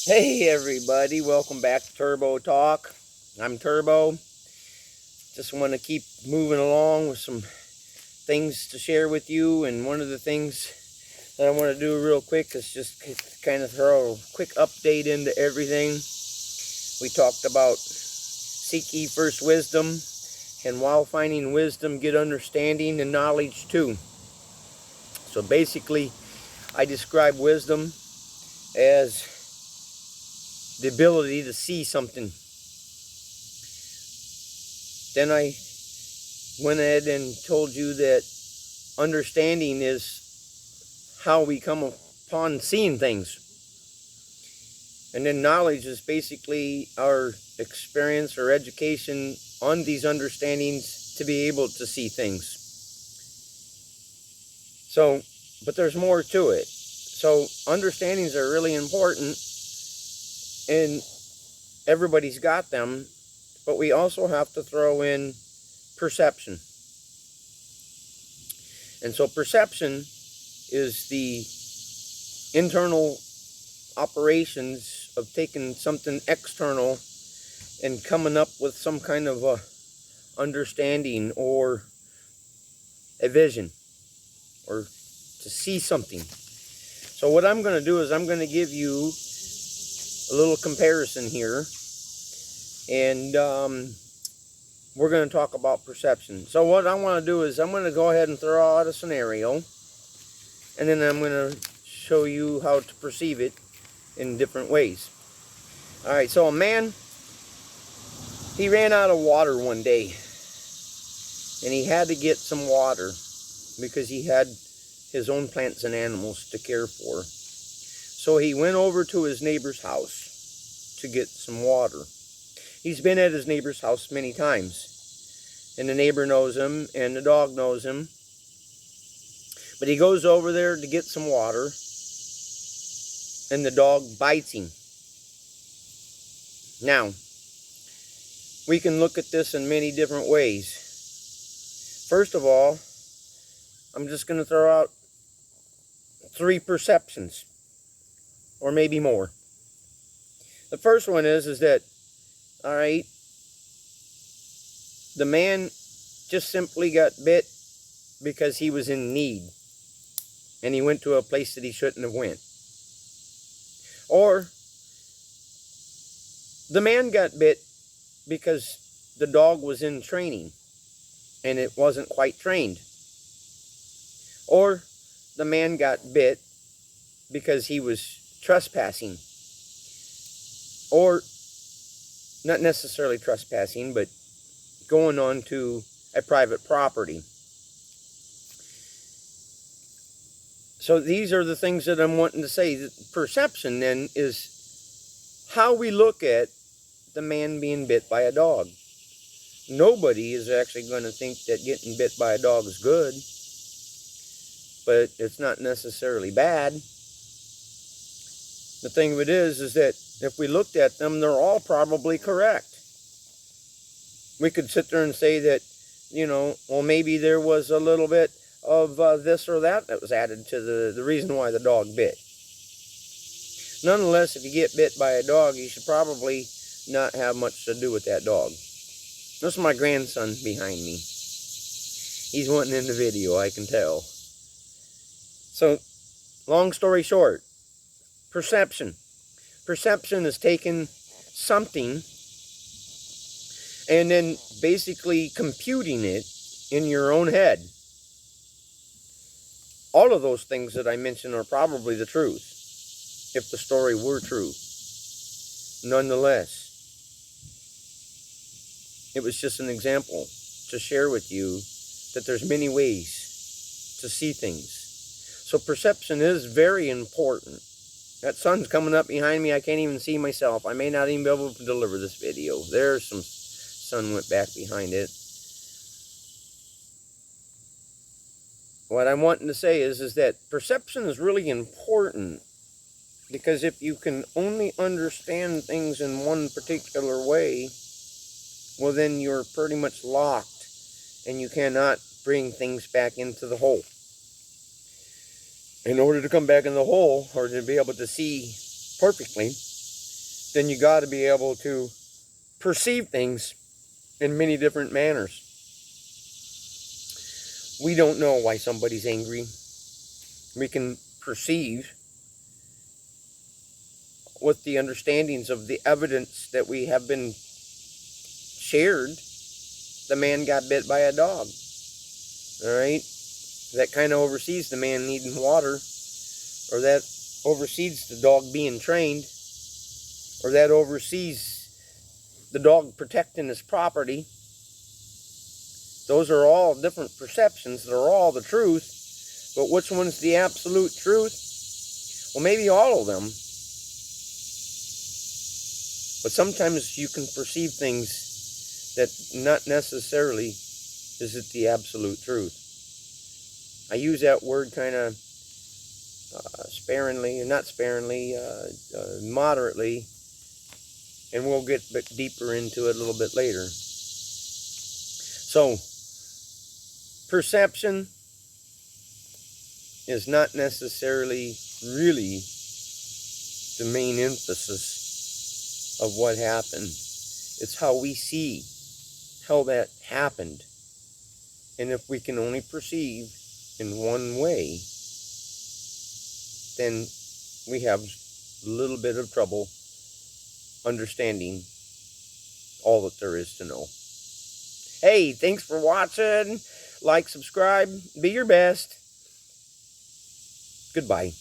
Hey everybody, welcome back to Turbo Talk. I'm Turbo. Just want to keep moving along with some things to share with you, and one of the things that I want to do real quick is just kind of throw a quick update into everything. We talked about seek ye first wisdom, and while finding wisdom, get understanding and knowledge too. So basically, I describe wisdom as the ability to see something. Then I went ahead and told you that understanding is how we come upon seeing things. And then knowledge is basically our experience or education on these understandings to be able to see things. So, but there's more to it. So understandings are really important, and everybody's got them, but we also have to throw in perception. And so perception is the internal operations of taking something external and coming up with some kind of a understanding or a vision or to see something. So what I'm going to do is I'm going to give you a little comparison here, and we're going to talk about perception. So what I want to do is I'm going to go ahead and throw out a scenario, and then I'm going to show you how to perceive it in different ways. All right, so a man, he ran out of water one day, and he had to get some water because he had his own plants and animals to care for. So he went over to his neighbor's house to get some water. He's been at his neighbor's house many times, and the neighbor knows him, and the dog knows him. But he goes over there to get some water, and the dog bites him. Now, we can look at this in many different ways. First of all, I'm just going to throw out 3 perceptions, or maybe more. The first one is that, all right, the man just simply got bit because he was in need, and he went to a place that he shouldn't have went. Or the man got bit because the dog was in training and it wasn't quite trained. Or the man got bit because he was trespassing. Or not necessarily trespassing, but going on to a private property. So these are the things that I'm wanting to say. Perception then is how we look at the man being bit by a dog. Nobody is actually going to think that getting bit by a dog is good, but it's not necessarily bad. The thing of it is that if we looked at them, they're all probably correct. We could sit there and say that, well, maybe there was a little bit of this or that was added to the reason why the dog bit. Nonetheless, if you get bit by a dog, you should probably not have much to do with that dog. This is my grandson behind me. He's wanting in the video, I can tell. So, long story short, perception. Perception is taking something and then basically computing it in your own head. All of those things that I mentioned are probably the truth, if the story were true. Nonetheless, it was just an example to share with you that there's many ways to see things. So perception is very important. That sun's coming up behind me. I can't even see myself. I may not even be able to deliver this video. There's some sun went back behind it. What I'm wanting to say is that perception is really important, because if you can only understand things in one particular way, well, then you're pretty much locked and you cannot bring things back into the whole. In order to come back in the whole, or to be able to see perfectly, then you got to be able to perceive things in many different manners. We don't know why somebody's angry. We can perceive with the understandings of the evidence that we have been shared. The man got bit by a dog. All right? That kind of oversees the man needing water, or that oversees the dog being trained, or that oversees the dog protecting his property. Those are all different perceptions. They're all the truth. But which one's the absolute truth? Well, maybe all of them. But sometimes you can perceive things that not necessarily is it the absolute truth. I use that word kind of sparingly, not sparingly, moderately, and we'll get a bit deeper into it a little bit later. So, perception is not necessarily really the main emphasis of what happened. It's how we see how that happened. And if we can only perceive in one way, then we have a little bit of trouble understanding all that there is to know. Hey, thanks for watching. Like, subscribe, be your best. Goodbye.